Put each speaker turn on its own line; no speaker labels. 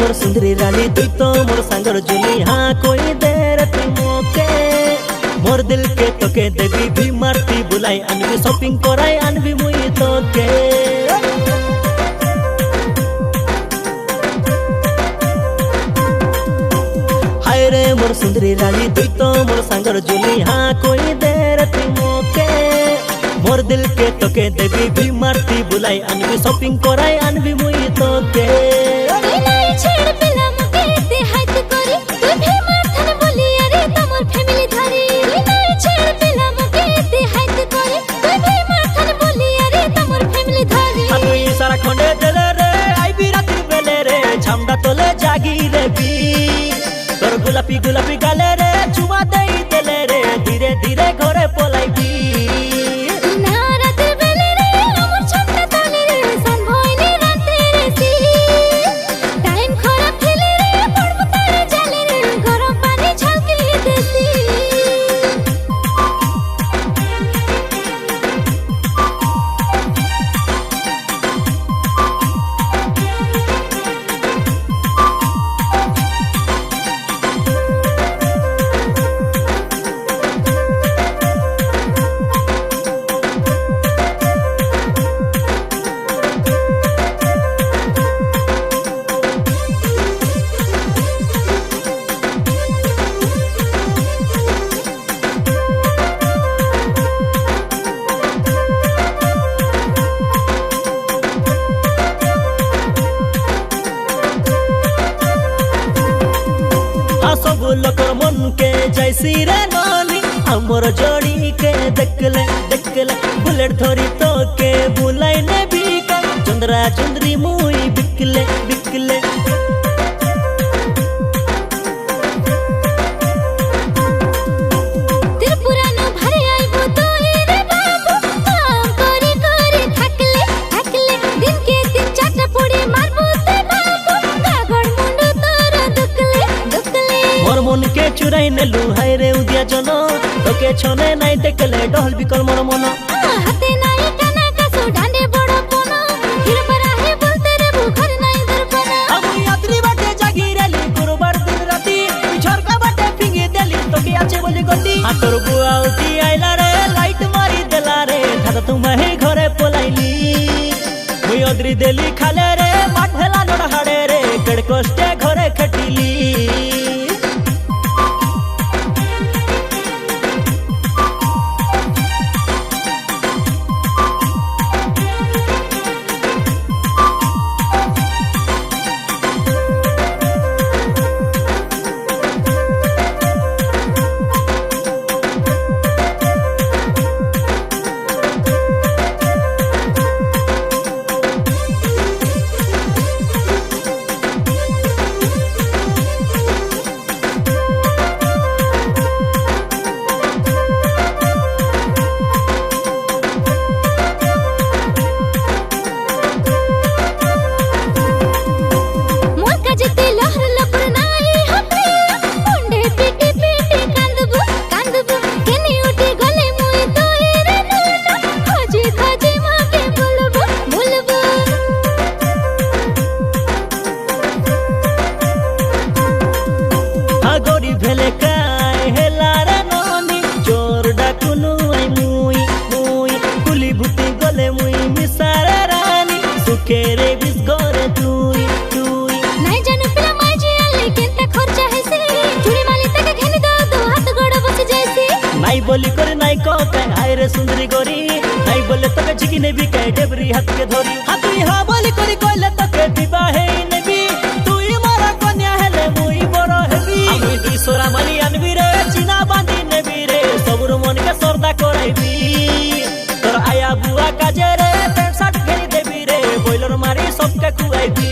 मोर सुंदरी रानी तू तो मोर सांगर जुली हाँ कोई देर तू मोके मोर दिल के तोके देवी भी मारती बुलाई अनबी शॉपिंग कराई अनबी मुई तोके हाय रे मोर सुंदरी रानी तू तो मोर सांगर जुली हाँ कोई देर तू मोके मोर दिल के तोके देवी भी मारती बुलाई अनबी शॉपिंग कराई अनबी मुई तोके खंडे देले रे आई भी रात्रि बेले रे झमडा तोले जागी रे भी तोर गुलापी गुलापी गाले रे चुमा देई देले रे धीरे धीरे घरे पलाई भी सब लोग मन के जैसी रे नानी हमर जोड़ी के देखले देखले बुलेट धरी तो के बुलाई ने भी का चंद्रा चंद्री मुई बिकले बिकले मन के चुराई नेलु हाय रे उदिया जनो तोके छने नाइ देखले डहल बिकल मोर मन
हाथे नाइ काना कासो डांडे बड़ कोनो हिर परा है बोलते रे भूखर नाइ दर्पण
हम यात्री बाटे जागी रेली गुरुवार दिन राती पिछर का बाटे फिंगी देली तोके आछे बोली गती हातोर बुआ उठी आइला रे लाइट मारी देला रे दादा तुम ही घरे पलाइली मुई अदरी देली खाले रे माठेला नडहाडे रे केड़ कष्टे घरे खटिली भेले काय हेला रे ननी चोर डाकुनु आई मुई मुई कुली भूती गले मुई मिसारे रानी सुखे रे बिस गोरे तुई तुई
नाइ जानु पिला माई जी आले केनता खर्चा हैसे चुड़ी माली तक घेनी दो हाथ गोड़ बस जैसे
नाइ बोली करे नाइ को काय हाय रे सुंदरी गोरी नाइ बोले तक झिकी ने भी काय डेबरी हाथ के धरी हाथी हा बोली करे कोइले तक दिबा है नेबी तुई मारा कन्या हेले मुई बरो हेबी আমি দুই সোরা মালি আনবি রে চিনা বাঁধি নেবি রে সবুর মন কে সরদা করাইবি তোর আয়া বুয়া কাজে রে প্যান্ট শার্ট ঘেরি দেবি রে বইলর মারি সবকে খুয়াইবি